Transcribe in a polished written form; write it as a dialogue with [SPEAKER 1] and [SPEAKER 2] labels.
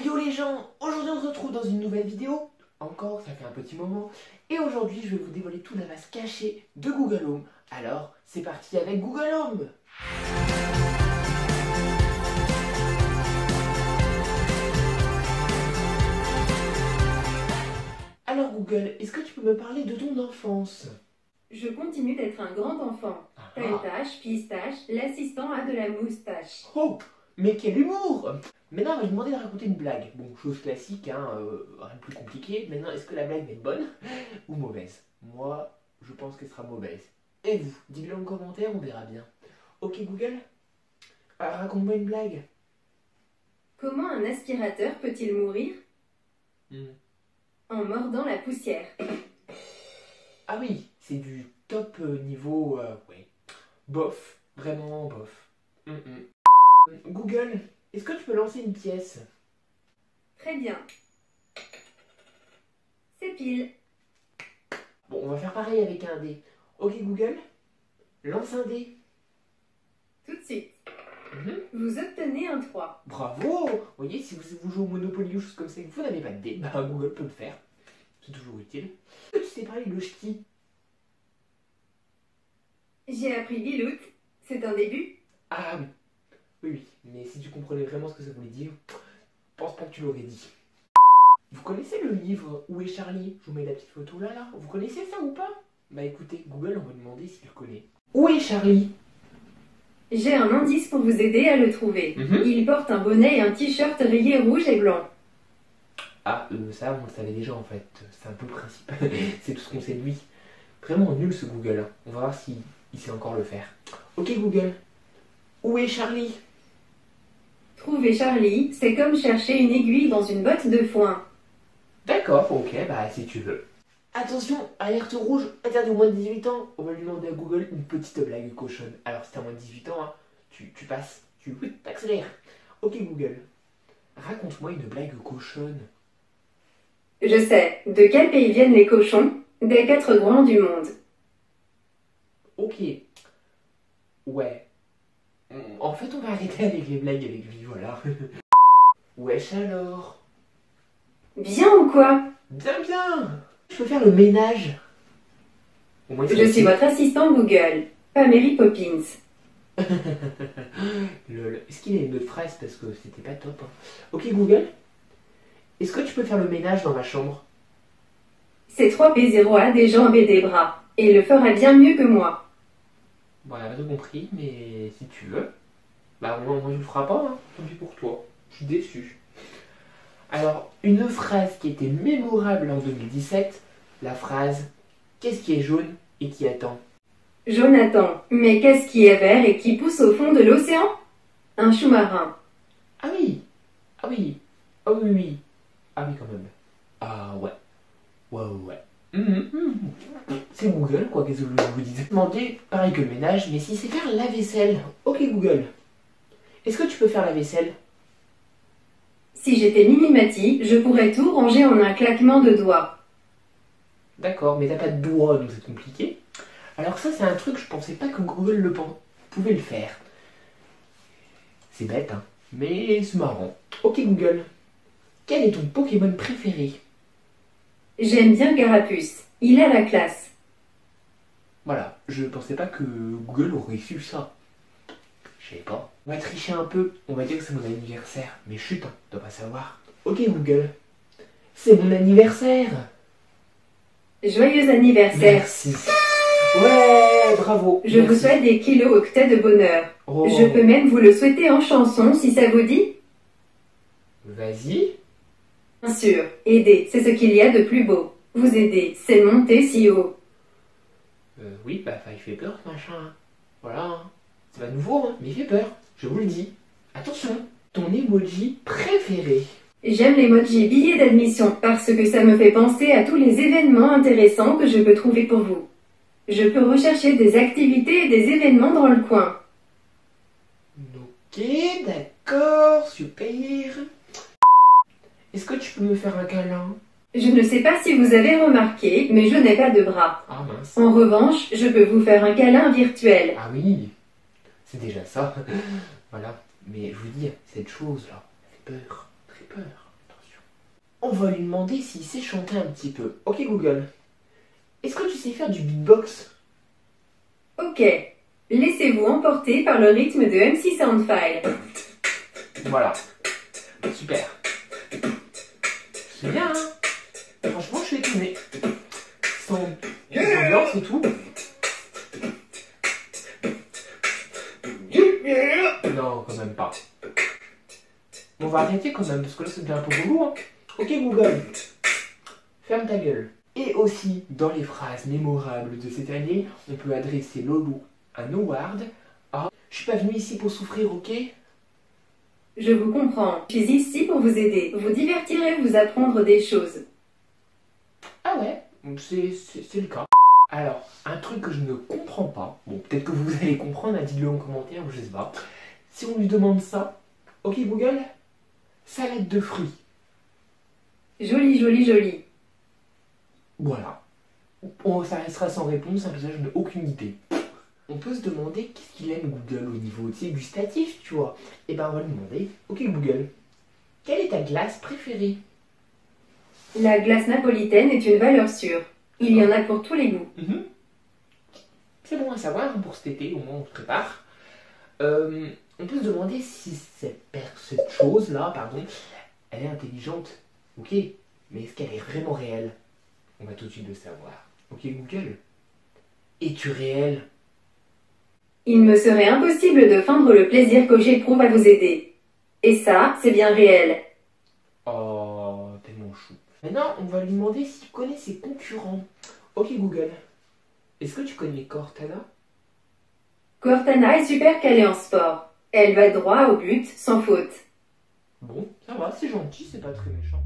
[SPEAKER 1] Yo les gens, aujourd'hui on se retrouve dans une nouvelle vidéo. Encore, ça fait un petit moment. Et aujourd'hui je vais vous dévoiler toute la face cachée de Google Home. Alors, c'est parti avec Google Home. Alors Google, est-ce que tu peux me parler de ton enfance?
[SPEAKER 2] Je continue d'être un grand enfant. Pelletage, pistache, l'assistant a de la moustache.
[SPEAKER 1] Oh, mais quel humour! Maintenant, on va lui demander de raconter une blague. Bon, chose classique, hein, rien de plus compliqué. Maintenant, est-ce que la blague est bonne ou mauvaise? Moi, je pense qu'elle sera mauvaise. Et vous? Dites-le en commentaire, on verra bien. Ok Google, raconte-moi une blague.
[SPEAKER 2] Comment un aspirateur peut-il mourir? En mordant la poussière.
[SPEAKER 1] Ah oui, c'est du top niveau, ouais, bof, vraiment bof. Google, est-ce que tu peux lancer une pièce?
[SPEAKER 2] Très bien. C'est pile.
[SPEAKER 1] Bon, on va faire pareil avec un dé. Ok Google, lance un dé.
[SPEAKER 2] Tout de suite. Vous obtenez un 3.
[SPEAKER 1] Bravo! Vous voyez, si vous jouez au Monopoly ou choses comme ça et que vous n'avez pas de dé, bah Google peut le faire. C'est toujours utile. Est-ce que tu sais parler le ch'ti?
[SPEAKER 2] J'ai appris Bilout. C'est un début.
[SPEAKER 1] Ah oui. Oui, mais si tu comprenais vraiment ce que ça voulait dire, je pense pas que tu l'aurais dit. Vous connaissez le livre Où est Charlie? Je vous mets la petite photo là. Vous connaissez ça ou pas? Bah écoutez, Google, on va demander s'il le connaît. Où est Charlie?
[SPEAKER 2] J'ai un indice pour vous aider à le trouver. Il porte un bonnet et un t-shirt rayé rouge et blanc.
[SPEAKER 1] Ah, ça, on le savait déjà en fait. C'est un peu le principe. C'est tout ce qu'on sait de lui. Vraiment nul ce Google. Hein. On va voir s'il sait encore le faire. Ok Google, où est Charlie?
[SPEAKER 2] Trouver Charlie, c'est comme chercher une aiguille dans une botte de foin.
[SPEAKER 1] D'accord, ok, bah si tu veux. Attention, alerte rouge, interdit aux moins de 18 ans. On va lui demander à Google une petite blague cochonne. Alors si t'as moins de 18 ans, hein, tu passes, t'accélères. Ok Google, raconte-moi une blague cochonne.
[SPEAKER 2] Je sais. De quel pays viennent les cochons? Des 4 coins du monde.
[SPEAKER 1] Ok. Ouais. En fait, on va arrêter avec les blagues avec lui, voilà. Wesh alors?
[SPEAKER 2] Bien ou quoi?
[SPEAKER 1] Bien, bien. Je peux faire le ménage. Au moins,
[SPEAKER 2] Je suis votre assistant Google, pas Mary Poppins.
[SPEAKER 1] Lol. Est-ce qu'il y a une autre phrase parce que c'était pas top. Hein. Ok Google, est-ce que tu peux faire le ménage dans ma chambre?
[SPEAKER 2] C'est 3P0A des jambes et des bras, et le fera bien mieux que moi.
[SPEAKER 1] Bon, on a pas tout compris, mais si tu veux. Bah moi je le ferai pas, hein. Tant pis pour toi. Je suis déçu. Alors, une phrase qui était mémorable en 2017, la phrase « Qu'est-ce qui est jaune et qui attend ?»
[SPEAKER 2] Jonathan, mais qu'est-ce qui est vert et qui pousse au fond de l'océan? Un sous-marin.
[SPEAKER 1] Ah oui. Ah oui. Ah oui, oui. Ah oui, quand même. Ah ouais. Ouais. C'est Google, quoi, qu'est-ce que je vous disais. Demander, pareil que le ménage, mais si c'est faire la vaisselle. Ok Google, est-ce que tu peux faire la vaisselle?
[SPEAKER 2] Si j'étais Mimimati, je pourrais tout ranger en un claquement de doigts.
[SPEAKER 1] D'accord, mais t'as pas de doigts, donc c'est compliqué. Alors ça, c'est un truc, je pensais pas que Google pouvait le faire. C'est bête, hein, mais c'est marrant. Ok Google, quel est ton Pokémon préféré?
[SPEAKER 2] J'aime bien Carapuce. Il a la classe.
[SPEAKER 1] Voilà, je pensais pas que Google aurait su ça. Je sais pas. On va tricher un peu, on va dire que c'est mon anniversaire. Mais chut, hein, tu dois pas savoir. Ok Google, c'est mon anniversaire.
[SPEAKER 2] Joyeux anniversaire.
[SPEAKER 1] Merci. Ouais, bravo.
[SPEAKER 2] Je vous souhaite des kilo-octets de bonheur.
[SPEAKER 1] Oh.
[SPEAKER 2] Je peux même vous le souhaiter en chanson si ça vous dit.
[SPEAKER 1] Vas-y.
[SPEAKER 2] Bien sûr, aider, c'est ce qu'il y a de plus beau. Vous aider, c'est monter si haut.
[SPEAKER 1] Oui, bah il fait peur ce machin. Hein. Voilà. Hein. C'est pas nouveau, hein, mais il fait peur. Je vous le dis. Attention, ton emoji préféré.
[SPEAKER 2] J'aime l'emoji billet d'admission parce que ça me fait penser à tous les événements intéressants que je peux trouver pour vous. Je peux rechercher des activités et des événements dans le coin.
[SPEAKER 1] Ok, d'accord, super. Est-ce que tu peux me faire un câlin?
[SPEAKER 2] Je ne sais pas si vous avez remarqué, mais je n'ai pas de bras.
[SPEAKER 1] Ah mince.
[SPEAKER 2] En revanche, je peux vous faire un câlin virtuel.
[SPEAKER 1] Ah oui, c'est déjà ça. Voilà, mais je vous dis, cette chose-là, elle fait peur, très peur. on va lui demander s'il sait chanter un petit peu. Ok Google, est-ce que tu sais faire du beatbox?
[SPEAKER 2] Ok. Laissez-vous emporter par le rythme de MC Soundfile.
[SPEAKER 1] Voilà. Super. C'est bien, hein? Franchement, je suis étonné. Sans ambiance et tout. Non, quand même pas. On va arrêter quand même, parce que là, ça devient un peu relou, hein. Ok, Google. Ferme ta gueule. Et aussi, dans les phrases mémorables de cette année, on peut adresser Lolo un award. Ah, je suis pas venu ici pour souffrir, ok?
[SPEAKER 2] Je vous comprends. Je suis ici pour vous aider, vous divertir et vous apprendre des choses.
[SPEAKER 1] Ah ouais, c'est le cas. Alors, un truc que je ne comprends pas, bon, peut-être que vous allez comprendre, hein, dites-le en commentaire, je sais pas. Si on lui demande ça, ok Google, salade de fruits.
[SPEAKER 2] Joli, joli, joli.
[SPEAKER 1] Voilà. Ça restera sans réponse, hein, parce que je n'ai aucune idée. On peut se demander qu'est-ce qu'il aime Google au niveau gustatif, tu vois. Et ben on va lui demander, ok Google, quelle est ta glace préférée?
[SPEAKER 2] La glace napolitaine est une valeur sûre. Il y en a pour tous les goûts.
[SPEAKER 1] C'est bon à savoir, hein, pour cet été, au moins on se prépare. On peut se demander si cette chose-là, pardon, elle est intelligente. Ok, mais est-ce qu'elle est vraiment réelle? On va tout de suite le savoir. Ok Google, es-tu réel?
[SPEAKER 2] Il me serait impossible de feindre le plaisir que j'éprouve à vous aider. Et ça, c'est bien réel.
[SPEAKER 1] Oh, tellement chou. Maintenant, on va lui demander s'il connaît ses concurrents. Ok Google, est-ce que tu connais Cortana?
[SPEAKER 2] Cortana est super calée en sport. Elle va droit au but, sans faute.
[SPEAKER 1] Bon, ça va, c'est gentil, c'est pas très méchant.